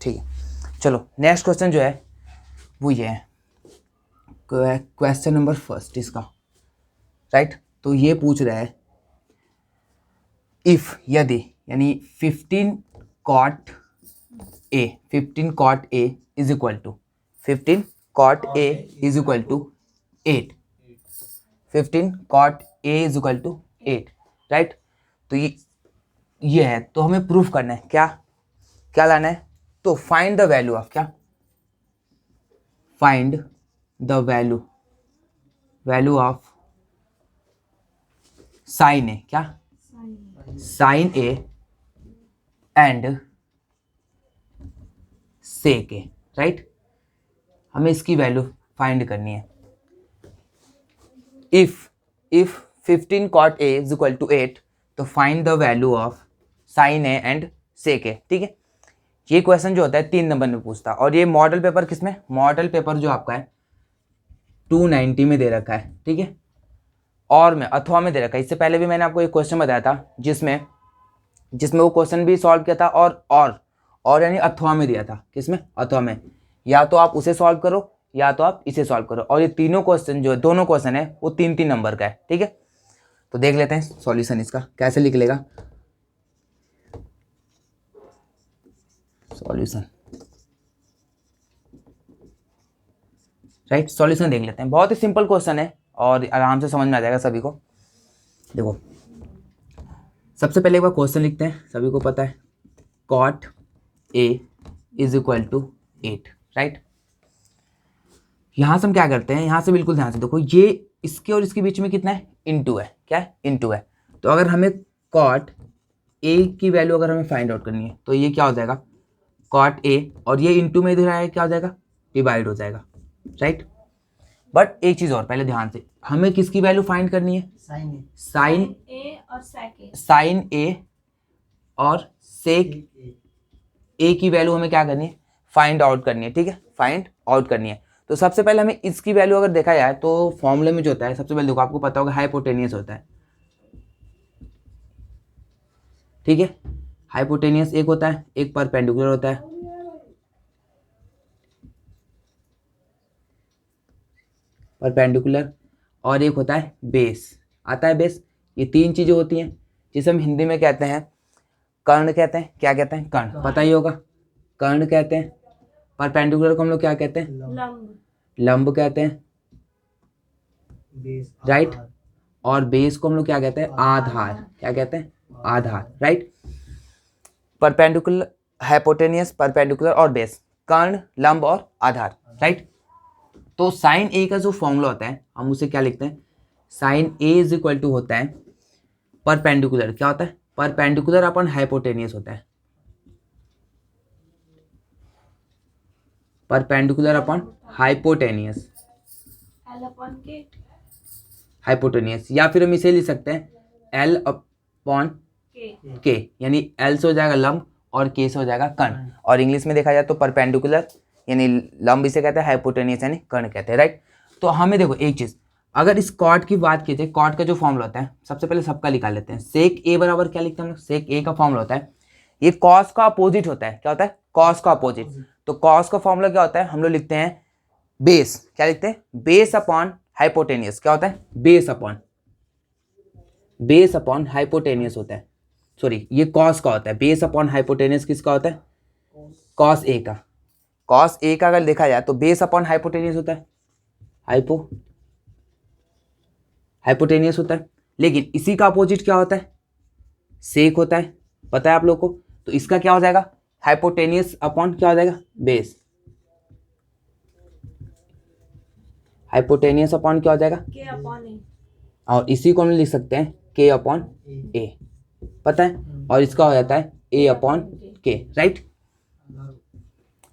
ठीक है, चलो नेक्स्ट क्वेश्चन जो है वो ये है, क्वेश्चन नंबर फर्स्ट इसका, राइट। तो ये पूछ रहा है इफ, यदि, यानी 15 cot a, 15 cot a is equal to 15 cot a is equal to 8, 15 cot a is equal to 8, right. तो ये है, तो हमें प्रूफ करना है, क्या क्या लाना है, तो फाइंड द वैल्यू ऑफ, क्या, find the value of sine A, क्या, sine A and sec A, right. हमें इसकी वैल्यू फाइंड करनी है। If 15 cot a is equal to 8, तो find the value of sine A and sec A, ठीक है। ये क्वेश्चन जो होता है 3 नंबर में पूछता है, और ये मॉडल पेपर किसमें, मॉडल पेपर जो आपका है 290 में दे रखा है, ठीक है, और में अथवा में दे रखा है। इससे पहले भी मैंने आपको एक क्वेश्चन बताया था जिसमें वो क्वेश्चन भी सॉल्व किया था, और यानी अथवा में दिया था, किसमें, अथवा में। या तो आप उसे सॉल्व करो या तो आप इसे सॉल्व करो, और ये तीनों क्वेश्चन जो है, दोनों क्वेश्चन है वो 3-3 नंबर का है, ठीक है। तो देख लेते हैं सॉल्यूशन इसका कैसे निकलेगा। सॉल्यूशन, राइट, सॉल्यूशन देख लेते हैं। बहुत ही सिंपल क्वेश्चन है और आराम से समझ में आ जाएगा सभी को। देखो सबसे पहले एक बार क्वेश्चन लिखते हैं, सभी को पता है cot a is equal to 8, right. यहां से हम क्या करते हैं, यहां से बिल्कुल ध्यान से देखो, ये इसके और इसके बीच में कितना है, इनटू है, क्या है, इनटू है। तो अगर हमें cot a की वैल्यू अगर हमें फाइंड आउट करनी है, तो ये क्या हो जाएगा, cot a, और ये इनटू में इधर आया क्या हो जाएगा, डिवाइड हो जाएगा, राइट। बट एक चीज और पहले ध्यान से, हमें किसकी वैल्यू फाइंड करनी है, साइन ए और सेक ए, साइन ए और सेक ए की वैल्यू हमें क्या करनी है, फाइंड आउट करनी है, ठीक है, फाइंड आउट करनी है। तो सबसे पहले हमें इसकी वैल्यू अगर देखा जाए तो फॉर्मूले में जो होता है, सबसे पहले देखो आपको पता होगा हाइपोटेनियस होता है, ठीक है। हाइपोटेनियस एक होता है, एक परपेंडिकुलर होता है, परपेंडिकुलर, और एक होता है बेस, आता है बेस। ये 3 चीजें होती हैं जिसे हम हिंदी में कहते हैं कर्ण कहते हैं, क्या कहते हैं, कर्ण, पता ही होगा, कर्ण कहते हैं। परपेंडिकुलर को हम लोग क्या कहते हैं, लंब, लंब कहते हैं, राइट। और बेस को हम लोग क्या कहते हैं, आधार, क्या कहते हैं, आधार, राइट। परपेंडिकुलर, हाइपोटेनियस, परपेंडिकुलर और बेस, कर्ण, लंब और आधार, राइट। तो साइन ए का जो फॉर्मूला होता है हम उसे क्या लिखते हैं, sine A is equal to होता है परपेंडिकुलर, क्या होता है, परपेंडिकुलर अपन हाइपोटेनियस होता है, perpendicular upon hypotenuse, L upon के, हाइपोटेनियस, या फिर हम इसे लिख सकते हैं एल अपॉन के, यानी एल से हो जाएगा लंब और के से हो जाएगा कर्ण, और इंग्लिश में देखा जाए तो परपेंडिकुलर यानी लंब इसे कहते हैं, हाइपोटेनियस यानी कर्ण कहते हैं, राइट। तो हमें देखो एक चीज, अगर इस कॉट की बात की जाए, कॉट का जो फॉर्मूला होता है सबसे पहले सबका निकाल लेते हैं। सेक ए बराबर क्या लिखते हैं हम लोग, सेक ए का फॉर्मूला होता है, ये कॉस का अपोजिट होता है, क्या होता है, कॉस का अपोजिट। तो कॉस का फॉर्मूला क्या होता है, हम लोग लिखते हैं बेस, क्या लिखते हैं, बेस अपॉन हाइपोटेनियस, क्या होता है, बेस अपॉन हाइपोटेनियस होता है, सॉरी ये कॉस का होता है, बेस अपॉन हाइपोटेनियस किसका होता है, कॉस ए का, कॉस ए का अगर देखा जाए तो बेस अपॉन हाइपोटेनियस होता है, हाइपोटेनियस होता है। लेकिन इसी का अपोजिट क्या होता है, सेक होता है, पता है आप लोग को। तो इसका क्या हो जाएगा, हाइपोटेनियस अपॉन क्या हो जाएगा, बेस, हाइपोटेनियस अपॉन क्या हो जाएगा, के अपॉन ए, और इसी को हम लिख सकते हैं के अपॉन ए, पता है, और इसका हो जाता है ए अपॉन के, राइट।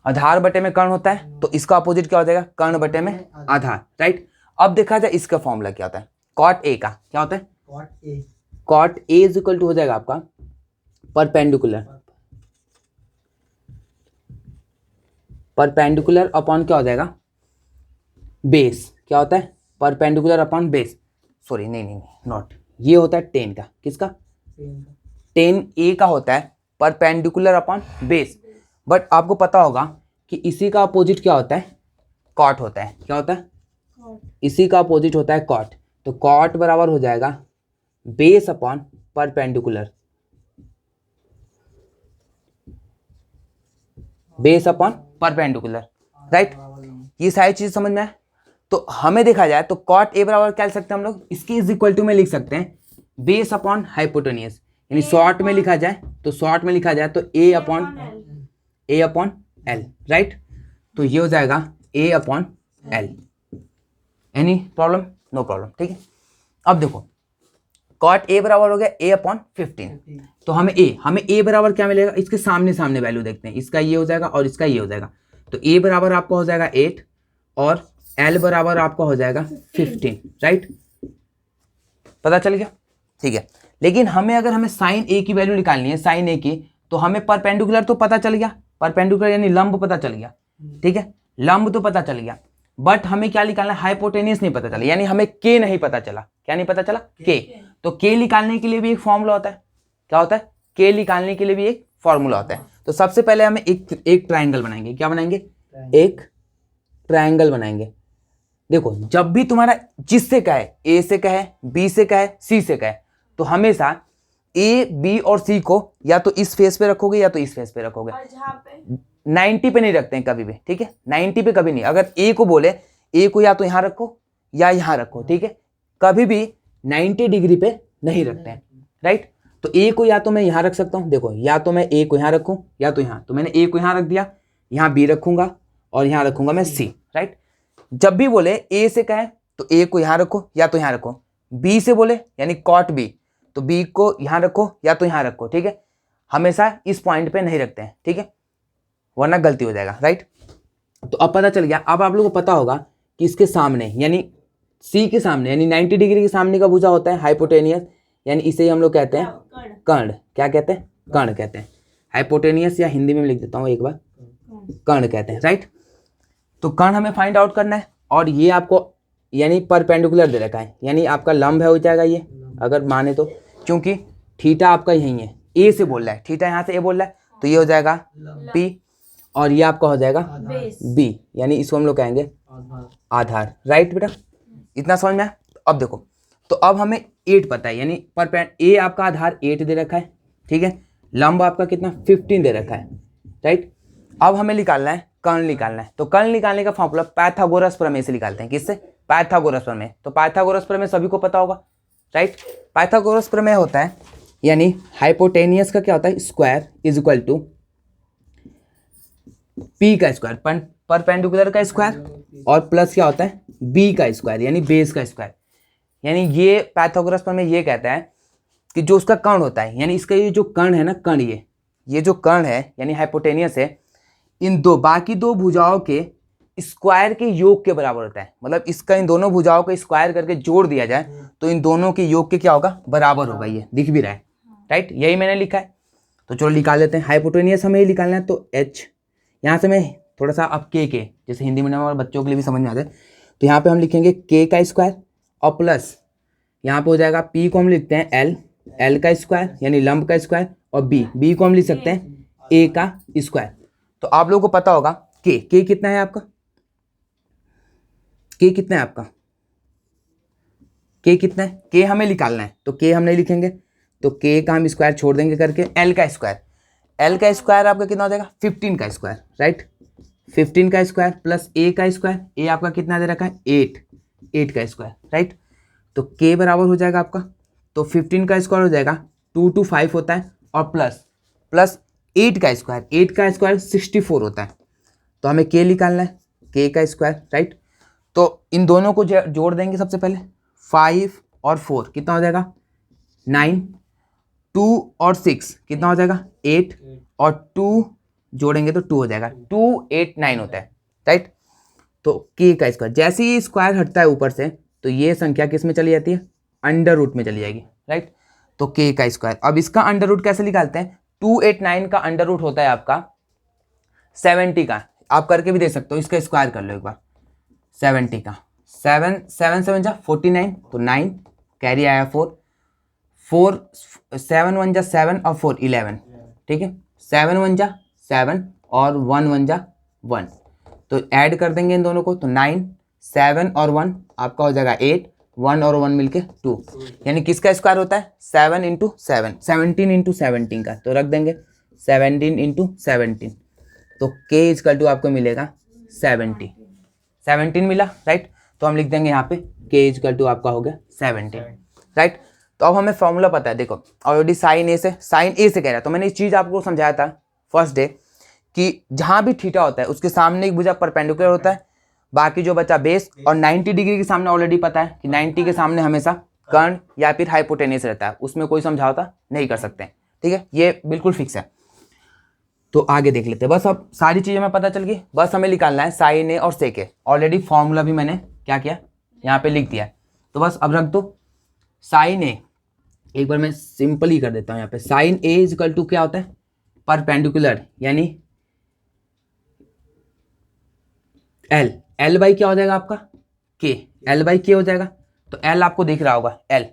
आधार बटे में कर्ण होता है, तो इसका अपोजिट क्या हो जाएगा, कर्ण बटे में आधार, राइट। अब देखा जाए इसका फॉर्मूला क्या होता है, कॉट ए का क्या होता है, cot A is equal to हो जाएगा आपका परपेंडिकुलर अपॉन क्या हो जाएगा, बेस, क्या होता है, परपेंडिकुलर अपॉन बेस, सॉरी नहीं नॉट, ये होता है 10 का, किसका, 10 ए का होता है परपेंडिकुलर अपॉन बेस, बट आपको पता होगा कि इसी का अपोजिट क्या होता है, कॉट होता है। क्या होता है, इसी का अपोजिट होता है कॉट। तो कॉट बराबर हो जाएगा base upon perpendicular, base upon perpendicular, right. ये सारी चीज समझ में आए। तो हमें देखा जाए तो कॉट ए बराबर क्या लिख सकते हैं हम लोग, इसकी इज इक्वल टू में लिख सकते हैं बेस अपॉन हाइपोटेनियस, यानी शॉर्ट में लिखा जाए तो शॉर्ट में लिखा जाए तो ए अपॉन एल, राइट। तो ये हो जाएगा A upon L. Any problem? No problem, ठीक है। अब देखो कॉट ए बराबर हो गया ए अपॉन 15, तो हमें ए बराबर क्या मिलेगा, इसके सामने सामने वैल्यू देखते हैं, इसका ये हो जाएगा और इसका ये हो जाएगा। तो ए बराबर आपका हो जाएगा 8 और एल बराबर आपका हो जाएगा 15, राइट। पता चल गया, ठीक है। लेकिन अगर हमें साइन ए की वैल्यू निकालनी है, साइन ए की, तो हमें परपेंडिकुलर तो पता चल गया, परपेंडिकुलर यानी लंब पता चल गया, ठीक है, लंब तो पता चल गया। बट हमें क्या निकालना है, हाइपोटेनियस नहीं पता चला, यानी हमें के नहीं पता चला। क्या नहीं पता चला, के। तो के निकालने के लिए भी एक फॉर्मूला होता है। क्या होता है, के निकालने के लिए भी एक फॉर्मूला होता है। तो सबसे पहले हमें एक ट्राइंगल बनाएंगे। क्या बनाएंगे, एक ट्राइंगल बनाएंगे। देखो जब भी तुम्हारा जिससे कहे, ए से कहे, बी से कहे, सी से कहे, तो हमेशा ए, बी और सी को या तो इस फेस पे रखोगे या तो इस फेस पे रखोगे। 90 पे नहीं रखते हैं कभी भी, ठीक है, 90 पे कभी नहीं। अगर ए को बोले, ए को या तो यहां रखो या यहां रखो, ठीक है, कभी भी 90 डिग्री पे नहीं रखते हैं, राइट। तो ए को या तो मैं यहां रख सकता हूं, देखो या तो मैं ए को यहां रखूं या तो यहां, तो मैंने ए को यहां रख दिया, यहां बी रखूंगा और यहां रखूंगा मैं सी, राइट। जब भी बोले ए से कहें तो ए को यहां रखो या तो यहां रखो, बी से बोले यानी कॉट बी, तो बी को यहां रखो या तो यहां रखो, ठीक है। हमेशा इस पॉइंट पे नहीं रखते हैं, ठीक है, वरना गलती हो जाएगा, राइट। तो अब पता चल गया। अब आप लोगों को पता होगा कि इसके सामने यानी सी के सामने यानी 90 डिग्री के सामने का भुजा होता है हाइपोटेनियस, यानी इसे ही हम लोग कहते हैं कर्ण। क्या कहते हैं, कर्ण कहते हैं। हाइपोटेनियस या हिंदी में लिख देता हूं एक बार, कर्ण कहते हैं, राइट। तो कर्ण हमें फाइंड आउट करना है और ये आपको यानी परपेंडिकुलर दे रखा है, यानी आपका लंब है हो जाएगा ये, अगर माने तो, क्योंकि थीटा आपका यही है, ए से बोल रहा है, थीटा यहाँ से ए बोल रहा है, तो ये हो जाएगा पी और ये आपका हो जाएगा बी, यानी इसको हम लोग कहेंगे आधार, राइट बेटा। इतना समझ में आया। अब देखो, तो अब हमें 8 पता है, यानी ए आपका आधार 8 दे रखा है, ठीक है, लंब आपका कितना 15 दे रखा है, राइट। अब हमें निकालना है कर्ण निकालना है। तो कर्ण निकालने का फॉर्मूला पाइथागोरस प्रमेय से निकालते हैं। किससे, पाइथागोरस प्रमेय। तो पाइथागोरस प्रमेय सभी को पता होगा, राइट। पाइथागोरस प्रमेय होता है यानी हाइपोटेनियस का क्या होता है, square is equal to P का स्क्वायर, परपेंडिकुलर का स्क्वायर, और प्लस क्या होता है बी का स्क्वायर यानी बेस का स्क्वायर। यानी ये पाइथागोरस प्रमेय ये कहता है कि जो उसका कर्ण होता है, यानी इसका ये जो कर्ण है ना, कर्ण ये जो कर्ण है यानी हाइपोटेनियस है, इन बाकी दो भुजाओं के स्क्वायर के योग के बराबर होता है। मतलब इसका इन दोनों भुजाओं को स्क्वायर करके जोड़ दिया जाए तो इन दोनों के योग के क्या होगा, बराबर होगा। ये दिख भी रहा है, राइट, यही मैंने लिखा है। तो चलो निकाल लेते हैं। हाइपोटेनियस हमें ये निकालना है, तो एच यहाँ से मैं थोड़ा सा अब के जैसे हिंदी मीडियम और बच्चों के लिए भी समझ में आ जाए, तो यहाँ पे हम लिखेंगे के का स्क्वायर और प्लस यहाँ पे हो जाएगा पी को हम लिखते हैं एल का स्क्वायर यानी लंब का स्क्वायर, और बी को हम लिख सकते हैं ए का स्क्वायर। तो आप लोगों को पता होगा के कितना है आपका, के कितना है आपका, के कितना है, के हमें निकालना है। तो के हम नहीं लिखेंगे, तो के का हम स्क्वायर छोड़ देंगे करके एल का स्क्वायर आपका कितना हो जाएगा 15 का स्क्वायर, राइट। 15 का स्क्वायर प्लस ए का स्क्वायर, ए आपका कितना दे रखा है 8 का स्क्वायर, राइट। तो के बराबर हो जाएगा आपका, तो 15 का स्क्वायर हो जाएगा 2 to 5 होता है, और प्लस 8 का स्क्वायर 64 होता है। तो हमें के निकालना है, के का स्क्वायर, राइट। तो इन दोनों को जोड़ देंगे सबसे पहले, 5 और 4 कितना हो जाएगा 9, 2 और 6 कितना हो जाएगा 8, और 2 जोड़ेंगे तो 2 हो जाएगा, 2 8 9 होता है, राइट। तो के का स्क्वायर, जैसे ही स्क्वायर हटता है ऊपर से तो ये संख्या किस में चली जाती है, अंडर रूट में चली जाएगी, राइट। तो के का स्क्वायर, अब इसका अंडर रूट कैसे निकालते हैं, 289 का अंडर रूट होता है आपका 70 का, आप करके भी दे सकते हो, इसका स्क्वायर कर लो एक बार, 70 का 7 7 जा 49, तो 9 कैरी आया 4 7 1 जा 7 और 4 11, ठीक है, 7 1 जा 7 और 1 1 जा 1, तो ऐड कर देंगे इन दोनों को, तो 9, 7 और 1 आपका हो जाएगा 8, 1 और 1 मिलके 2, यानी किसका स्क्वायर होता है 7 इंटू 7, 17 इंटू 17 का, तो रख देंगे 17 इंटू 17, तो k इजकल टू आपको मिलेगा 17 मिला, राइट। तो हम लिख देंगे यहाँ पे k इजकल टू आपका हो गया 17, राइट। तो अब हमें फॉर्मूला पता है, देखो ऑलरेडी साइन ए से कह रहा है, तो मैंने इस चीज़ आपको समझाया था फर्स्ट डे कि जहाँ भी थीटा होता है उसके सामने एक भुजा परपेंडिकुलर होता है, बाकी जो बचा बेस, और 90 डिग्री के सामने ऑलरेडी पता है कि 90 के सामने हमेशा कर्ण या फिर हाइपोटेन्यूस रहता है, उसमें कोई समझौता नहीं कर सकते हैं, ठीक है, ये बिल्कुल फिक्स है। तो आगे देख लेते हैं, बस अब सारी चीज़ें हमें पता चल गई, बस हमें निकालना है साइन ए और सेक ए। ऑलरेडी फॉर्मूला भी मैंने क्या किया यहाँ पे लिख दिया है, तो बस अब रख दो साइन ए, एक बार मैं सिंपल ही कर देता हूँ यहाँ पे, साइन ए इजकल टू क्या होता है परपेंडिकुलर, यानी एल बाई क्या हो जाएगा आपका के, एल बाई के हो जाएगा, तो एल आपको दिख रहा होगा एल,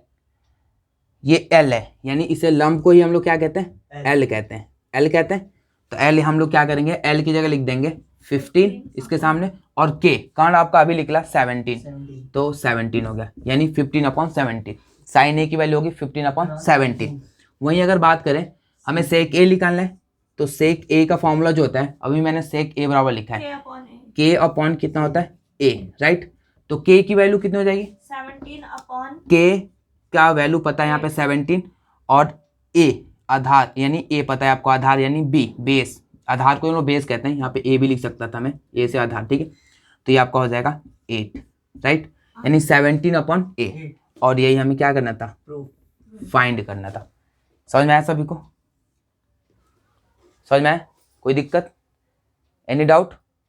ये एल है, यानी इसे लंब को ही हम लोग क्या कहते हैं एल कहते हैं, एल कहते हैं। तो एल हम लोग क्या करेंगे, एल की जगह लिख देंगे 15 इसके सामने, और के कर्ण आपका अभी निकला 17, तो 17 हो गया, यानी 15/17, साइन ए की वैल्यू होगी 15/17। वहीं अगर बात करें हमें सेक ए निकालना है, तो सेक ए का फॉर्मूला जो होता है, अभी मैंने सेक ए बराबर लिखा है के अपॉन कितना होता है ए, राइट। तो के की वैल्यू कितनी हो जाएगी 17 अपॉन के का वैल्यू पता है यहाँ पे 17, और ए आधार, यानी ए पता है आपको आधार, यानी बी बेस, आधार को हम लोग बेस कहते हैं, यहाँ पे ए भी लिख सकता था मैं, ए से आधार, ठीक है। तो ये आपका हो जाएगा 8, राइट, यानी 17/8, और यही हमें क्या करना था फाइंड करना था। समझ में आया सभी को, समझ में आया, कोई दिक्कत, एनी डाउट?